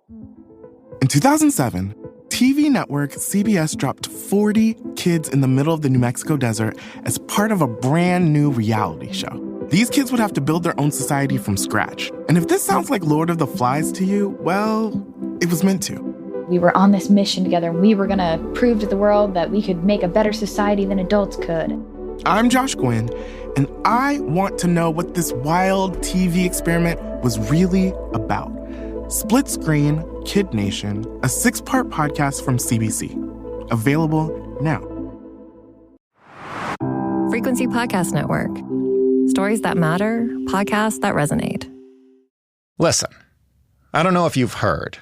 In 2007, TV network CBS dropped 40 kids in the middle of the New Mexico desert as part of a brand new reality show. These kids would have to build their own society from scratch. And if this sounds like Lord of the Flies to you, well, it was meant to. We were on this mission together, and we were going to prove to the world that we could make a better society than adults could. I'm Josh Gwynn, and I want to know what this wild TV experiment was really about. Split Screen, Kid Nation, a 6-part podcast from CBC. Available now. Frequency Podcast Network. Stories that matter, podcasts that resonate. Listen, I don't know if you've heard,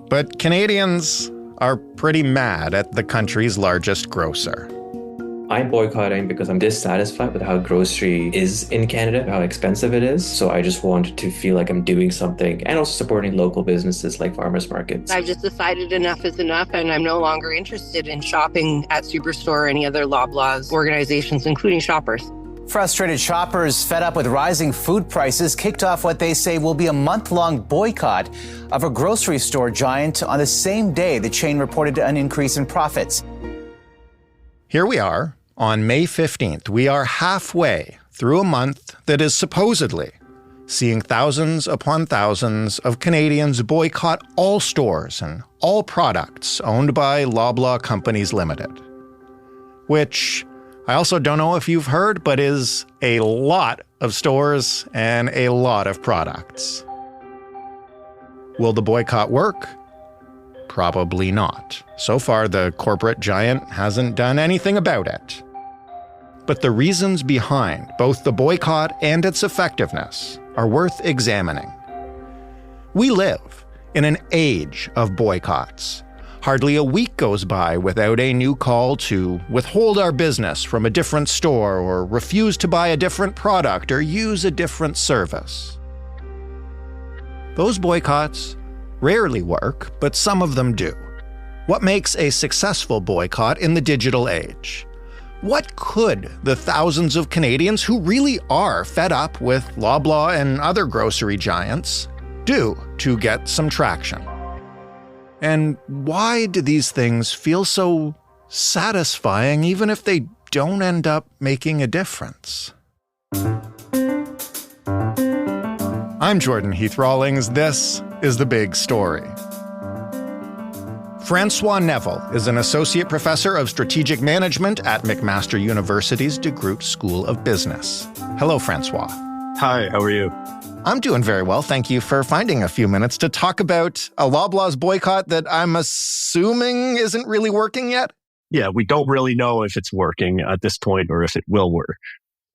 but Canadians are pretty mad at the country's largest grocer. I'm boycotting because I'm dissatisfied with how grocery is in Canada, how expensive it is. So I just want to feel like I'm doing something and also supporting local businesses like farmers markets. I've just decided enough is enough, and I'm no longer interested in shopping at Superstore or any other Loblaw's organizations, including Shoppers. Frustrated shoppers fed up with rising food prices kicked off what they say will be a month-long boycott of a grocery store giant on the same day the chain reported an increase in profits. Here we are on May 15th. We are halfway through a month that is supposedly seeing thousands upon thousands of Canadians boycott all stores and all products owned by Loblaw Companies Ltd, which I also don't know if you've heard, but is a lot of stores and a lot of products. Will the boycott work? Probably not. So far, the corporate giant hasn't done anything about it. But the reasons behind both the boycott and its effectiveness are worth examining. We live in an age of boycotts. Hardly a week goes by without a new call to withhold our business from a different store or refuse to buy a different product or use a different service. Those boycotts rarely work, but some of them do. What makes a successful boycott in the digital age? What could the thousands of Canadians who really are fed up with Loblaw and other grocery giants do to get some traction? And why do these things feel so satisfying even if they don't end up making a difference? I'm Jordan Heath Rawlings. This is The Big Story. François Neville is an associate professor of strategic management at McMaster University's DeGroote School of Business. Hello, François. Hi, how are you? I'm doing very well. Thank you for finding a few minutes to talk about a Loblaw's boycott that I'm assuming isn't really working yet. Yeah, we don't really know if it's working at this point or if it will work.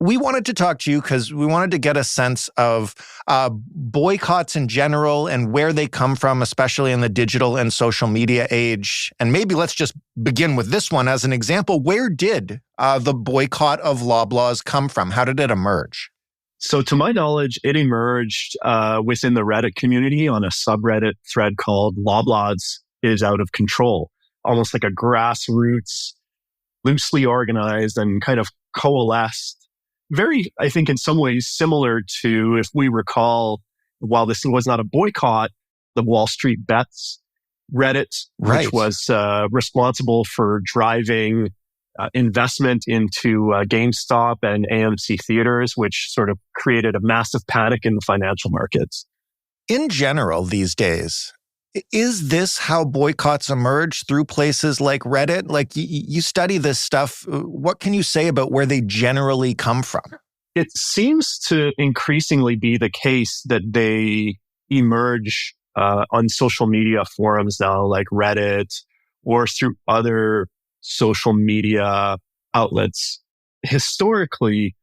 We wanted to talk to you because we wanted to get a sense of boycotts in general and where they come from, especially in the digital and social media age. And maybe let's just begin with this one as an example. Where did the boycott of Loblaw's come from? How did it emerge? So to my knowledge, it emerged within the Reddit community on a subreddit thread called Loblaw's is Out of Control, almost like a grassroots, loosely organized and kind of coalesced. Very, I think in some ways similar to, if we recall, while this was not a boycott, the Wall Street Bets Reddit, right, which was responsible for driving investment into GameStop and AMC theaters, which sort of created a massive panic in the financial markets. In general these days, is this how boycotts emerge, through places like Reddit? Like you study this stuff. What can you say about where they generally come from? It seems to increasingly be the case that they emerge on social media forums now, like Reddit, or through other social media outlets. Historically,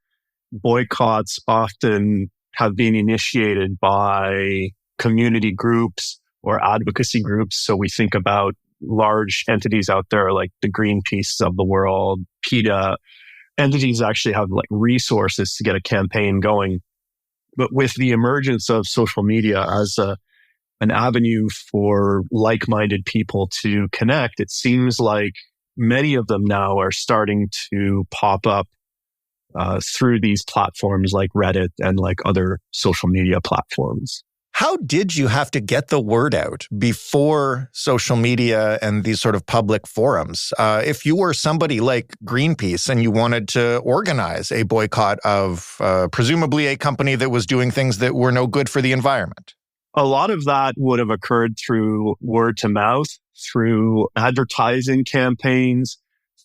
boycotts often have been initiated by community groups or advocacy groups. So we think about large entities out there like the Greenpeace of the world, PETA. Entities actually have like resources to get a campaign going. But with the emergence of social media as an avenue for like-minded people to connect, it seems like many of them now are starting to pop up through these platforms like Reddit and like other social media platforms. How did you have to get the word out before social media and these sort of public forums? If you were somebody like Greenpeace and you wanted to organize a boycott of presumably a company that was doing things that were no good for the environment. A lot of that would have occurred through word to mouth, through advertising campaigns,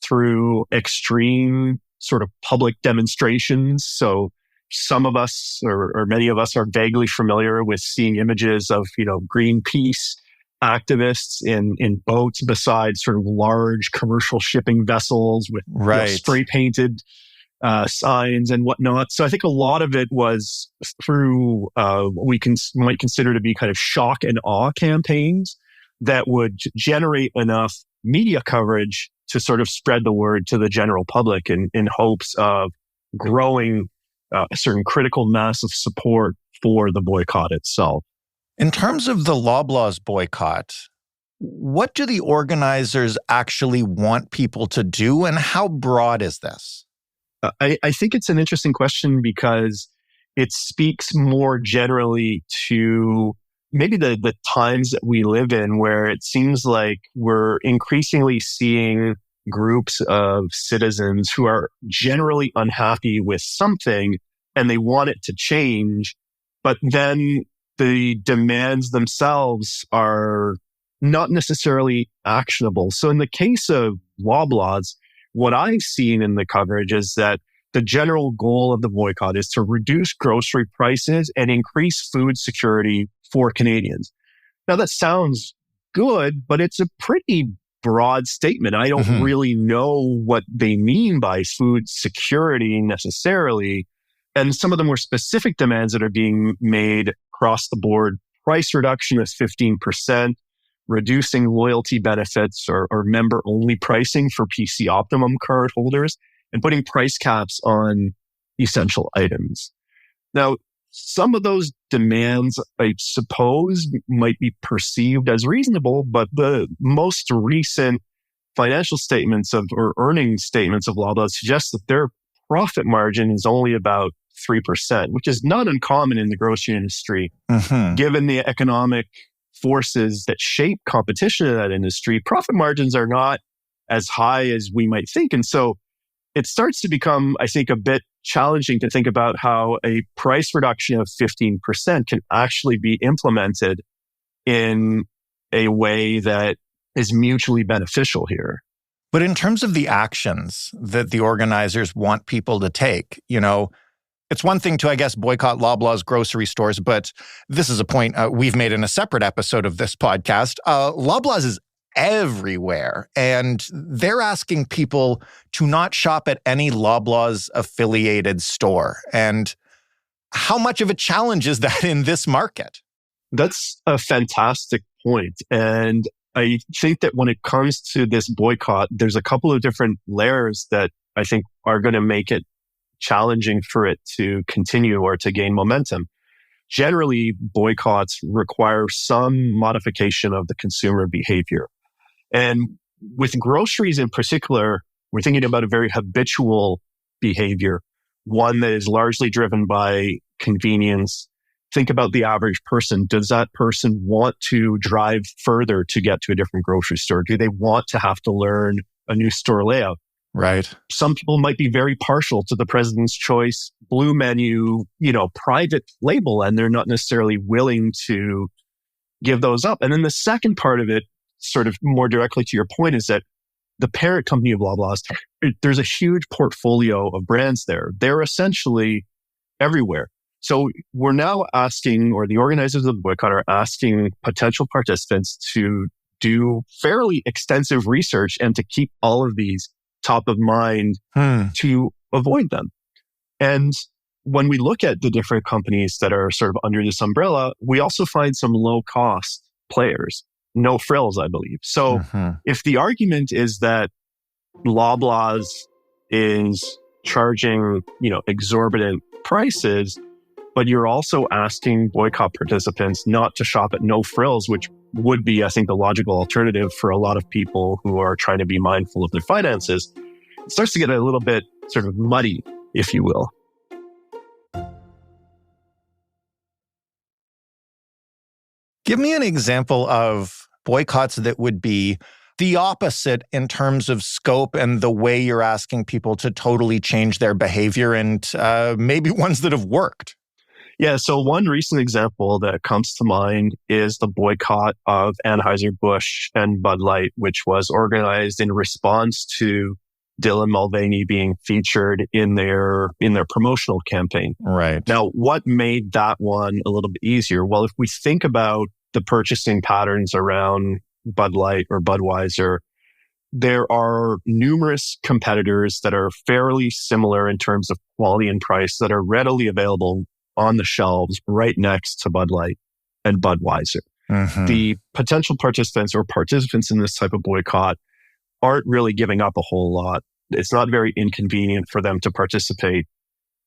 through extreme sort of public demonstrations. So some of us or many of us are vaguely familiar with seeing images of, Greenpeace activists in boats beside sort of large commercial shipping vessels with spray painted signs and whatnot. So I think a lot of it was through what we might consider to be kind of shock and awe campaigns that would generate enough media coverage to sort of spread the word to the general public in hopes of growing a certain critical mass of support for the boycott itself. In terms of the Loblaw's boycott, what do the organizers actually want people to do, and how broad is this? I think it's an interesting question because it speaks more generally to maybe the times that we live in, where it seems like we're increasingly seeing groups of citizens who are generally unhappy with something and they want it to change, but then the demands themselves are not necessarily actionable. So in the case of Loblaw's, what I've seen in the coverage is that the general goal of the boycott is to reduce grocery prices and increase food security for Canadians. Now that sounds good, but it's a pretty broad statement. I don't really know what they mean by food security necessarily. And some of the more specific demands that are being made across the board, price reduction of 15%, reducing loyalty benefits or member-only pricing for PC Optimum card holders, and putting price caps on essential items. Now, some of those demands, I suppose, might be perceived as reasonable, but the most recent financial statements or earnings statements of Loblaw suggest that their profit margin is only about 3%, which is not uncommon in the grocery industry. Given the economic forces that shape competition in that industry, profit margins are not as high as we might think. And so it starts to become, I think, a bit challenging to think about how a price reduction of 15% can actually be implemented in a way that is mutually beneficial here. But in terms of the actions that the organizers want people to take, it's one thing to, I guess, boycott Loblaw's grocery stores, but this is a point we've made in a separate episode of this podcast. Loblaw's is everywhere, and they're asking people to not shop at any Loblaw's affiliated store. And how much of a challenge is that in this market? That's a fantastic point. And I think that when it comes to this boycott, there's a couple of different layers that I think are going to make it challenging for it to continue or to gain momentum. Generally, boycotts require some modification of the consumer behavior. And with groceries in particular, we're thinking about a very habitual behavior, one that is largely driven by convenience. Think about the average person. Does that person want to drive further to get to a different grocery store? Do they want to have to learn a new store layout? Right. Some people might be very partial to the President's Choice Blue Menu, private label, and they're not necessarily willing to give those up. And then the second part of it, sort of more directly to your point, is that the parent company of Loblaw's, there's a huge portfolio of brands there. They're essentially everywhere. So we're now asking, or the organizers of the boycott are asking potential participants to do fairly extensive research and to keep all of these top of mind to avoid them. And when we look at the different companies that are sort of under this umbrella, we also find some low cost players, no frills, I believe. So if the argument is that Loblaw's is charging, exorbitant prices, but you're also asking boycott participants not to shop at no frills, which would be, I think, the logical alternative for a lot of people who are trying to be mindful of their finances, it starts to get a little bit sort of muddy, if you will. Give me an example of boycotts that would be the opposite in terms of scope and the way you're asking people to totally change their behavior, and maybe ones that have worked. Yeah, so one recent example that comes to mind is the boycott of Anheuser-Busch and Bud Light, which was organized in response to Dylan Mulvaney being featured in their promotional campaign. Right. Now, what made that one a little bit easier? Well, if we think about the purchasing patterns around Bud Light or Budweiser, there are numerous competitors that are fairly similar in terms of quality and price that are readily available on the shelves right next to Bud Light and Budweiser. Mm-hmm. The potential participants in this type of boycott aren't really giving up a whole lot. It's not very inconvenient for them to participate.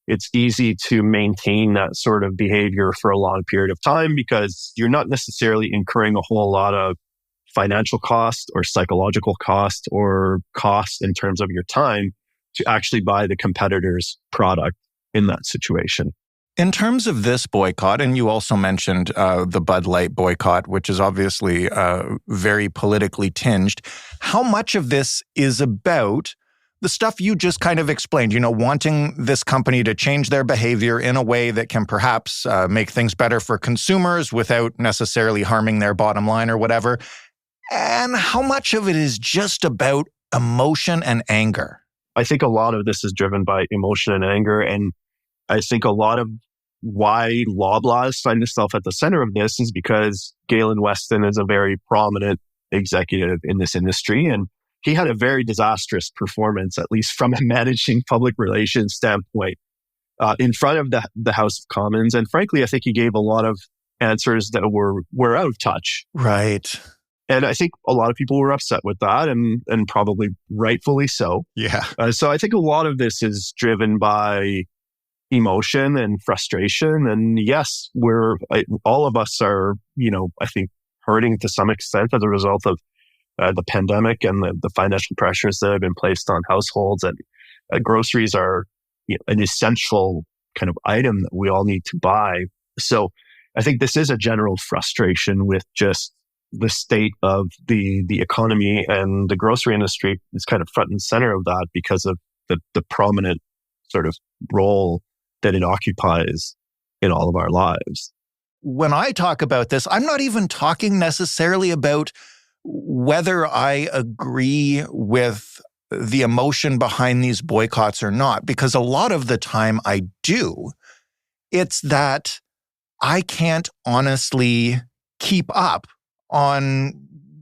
It's easy to maintain that sort of behavior for a long period of time because you're not necessarily incurring a whole lot of financial cost or psychological cost or cost in terms of your time to actually buy the competitor's product in that situation. In terms of this boycott, and you also mentioned the Bud Light boycott, which is obviously very politically tinged, how much of this is about the stuff you just kind of explained, wanting this company to change their behavior in a way that can perhaps make things better for consumers without necessarily harming their bottom line or whatever? And how much of it is just about emotion and anger? I think a lot of this is driven by emotion and anger. And I think a lot of why Loblaws find itself at the center of this is because Galen Weston is a very prominent executive in this industry. And he had a very disastrous performance, at least from a managing public relations standpoint, in front of the House of Commons. And frankly, I think he gave a lot of answers that were out of touch. Right. And I think a lot of people were upset with that and probably rightfully so. Yeah. So I think a lot of this is driven by emotion and frustration. And yes, all of us are, I think hurting to some extent as a result of the pandemic and the financial pressures that have been placed on households. And groceries are an essential kind of item that we all need to buy. So I think this is a general frustration with just the state of the economy, and the grocery industry is kind of front and center of that because of the prominent sort of role that it occupies in all of our lives. When I talk about this, I'm not even talking necessarily about whether I agree with the emotion behind these boycotts or not, because a lot of the time I do. It's that I can't honestly keep up on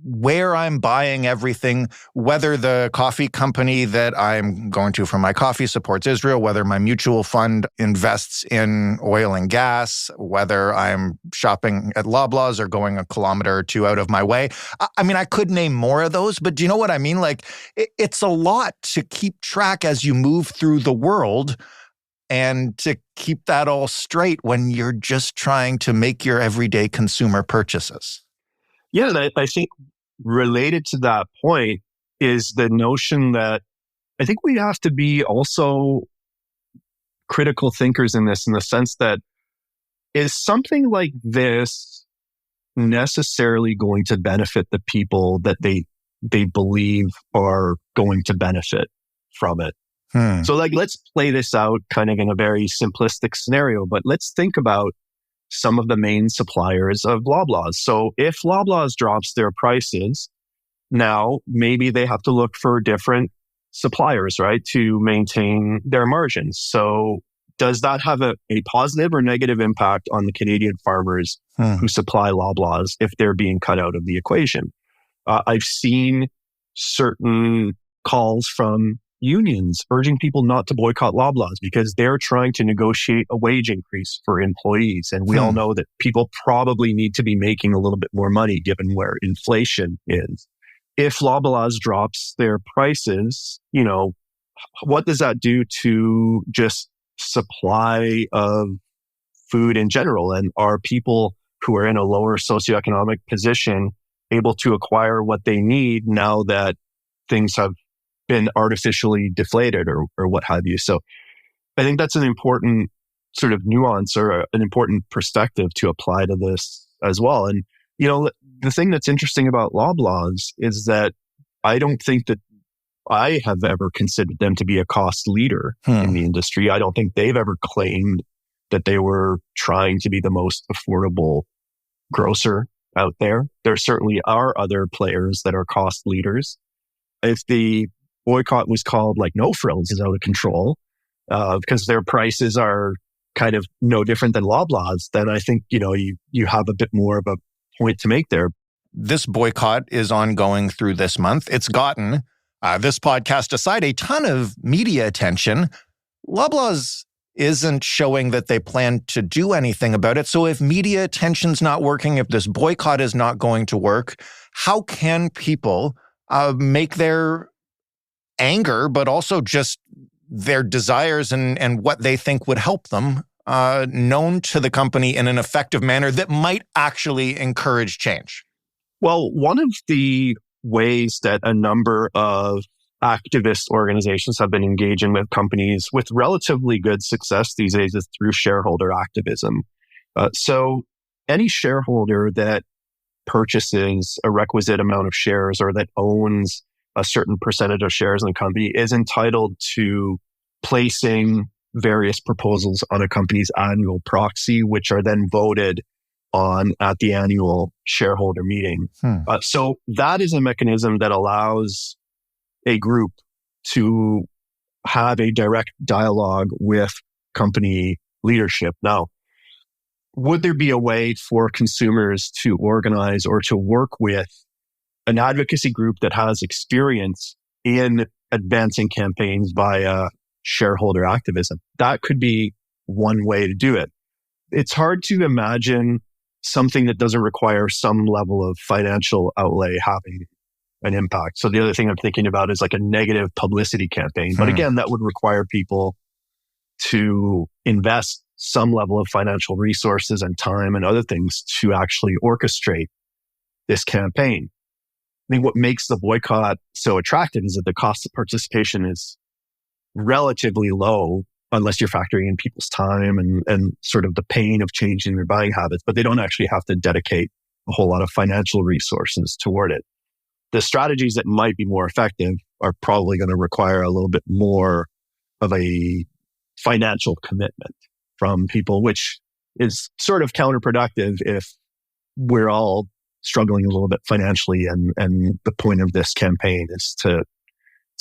where I'm buying everything, whether the coffee company that I'm going to for my coffee supports Israel, whether my mutual fund invests in oil and gas, whether I'm shopping at Loblaws or going a kilometer or two out of my way. I mean, I could name more of those, but do you know what I mean? Like, it's a lot to keep track as you move through the world and to keep that all straight when you're just trying to make your everyday consumer purchases. Yeah, and I think related to that point is the notion that I think we have to be also critical thinkers in this, in the sense that is something like this necessarily going to benefit the people that they believe are going to benefit from it? So let's play this out kind of in a very simplistic scenario, but let's think about some of the main suppliers of Loblaws. So if Loblaws drops their prices, now maybe they have to look for different suppliers, right, to maintain their margins. So does that have a positive or negative impact on the Canadian farmers who supply Loblaws if they're being cut out of the equation? I've seen certain calls from unions urging people not to boycott Loblaws because they're trying to negotiate a wage increase for employees. And we all know that people probably need to be making a little bit more money given where inflation is. If Loblaws drops their prices, what does that do to just supply of food in general? And are people who are in a lower socioeconomic position able to acquire what they need now that things have been artificially deflated or what have you? So I think that's an important sort of nuance or an important perspective to apply to this as well. And, The thing that's interesting about Loblaws is that I don't think that I have ever considered them to be a cost leader in the industry. I don't think they've ever claimed that they were trying to be the most affordable grocer out there. There certainly are other players that are cost leaders. If the boycott was called like No Frills is out of control because their prices are kind of no different than Loblaw's, then I think, you have a bit more of a point to make there. This boycott is ongoing through this month. It's gotten, this podcast aside, a ton of media attention. Loblaw's isn't showing that they plan to do anything about it. So if media attention's not working, if this boycott is not going to work, how can people make their anger, but also just their desires and what they think would help them known to the company in an effective manner that might actually encourage change? Well, one of the ways that a number of activist organizations have been engaging with companies with relatively good success these days is through shareholder activism. So any shareholder that purchases a requisite amount of shares or that owns a certain percentage of shares in the company is entitled to placing various proposals on a company's annual proxy, which are then voted on at the annual shareholder meeting. So that is a mechanism that allows a group to have a direct dialogue with company leadership. Now, would there be a way for consumers to organize or to work with an advocacy group that has experience in advancing campaigns via shareholder activism? That could be one way to do it. It's hard to imagine something that doesn't require some level of financial outlay having an impact. So the other thing I'm thinking about is like a negative publicity campaign. But again, that would require people to invest some level of financial resources and time and other things to actually orchestrate this campaign. I think what makes the boycott so attractive is that the cost of participation is relatively low unless you're factoring in people's time and sort of the pain of changing their buying habits, but they don't actually have to dedicate a whole lot of financial resources toward it. The strategies that might be more effective are probably going to require a little bit more of a financial commitment from people, which is sort of counterproductive if we're all struggling a little bit financially. And the point of this campaign is to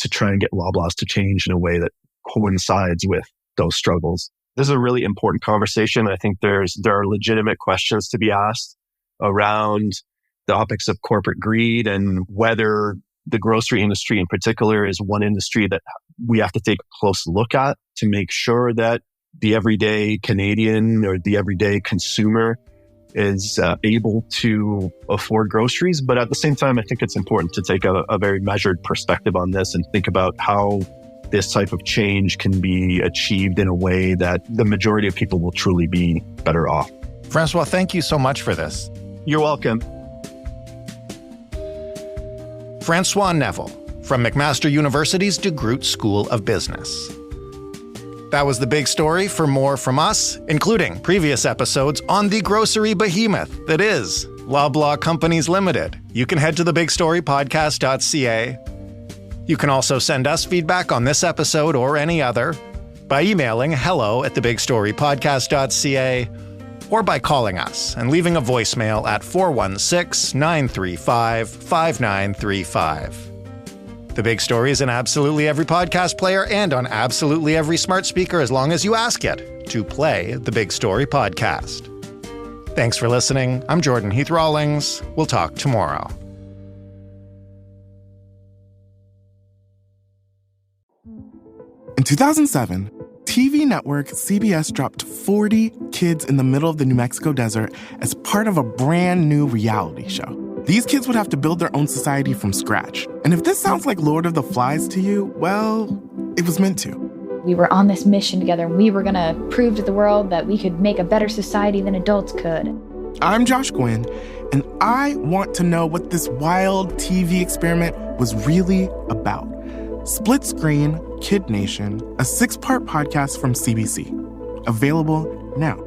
try and get Loblaws to change in a way that coincides with those struggles. This is a really important conversation. I think there are legitimate questions to be asked around the topics of corporate greed and whether the grocery industry in particular is one industry that we have to take a close look at to make sure that the everyday Canadian or the everyday consumer is able to afford groceries. But at the same time, I think it's important to take a very measured perspective on this and think about how this type of change can be achieved in a way that the majority of people will truly be better off. François, thank you so much for this. You're welcome. François Neville from McMaster University's DeGroote School of Business. That was the big story. For more from us, including previous episodes on the grocery behemoth that is Loblaw Companies Ltd, you can head to thebigstorypodcast.ca. You can also send us feedback on this episode or any other by emailing hello@thebigstorypodcast.ca or by calling us and leaving a voicemail at 416-935-5935. The Big Story is in absolutely every podcast player and on absolutely every smart speaker as long as you ask it to play the Big Story podcast. Thanks for listening. I'm Jordan Heath Rawlings. We'll talk tomorrow. In 2007, TV network CBS dropped 40 kids in the middle of the New Mexico desert as part of a brand new reality show. These kids would have to build their own society from scratch. And if this sounds like Lord of the Flies to you, well, it was meant to. We were on this mission together, and we were going to prove to the world that we could make a better society than adults could. I'm Josh Gwynn, and I want to know what this wild TV experiment was really about. Split Screen, Kid Nation, a 6-part podcast from CBC. Available now.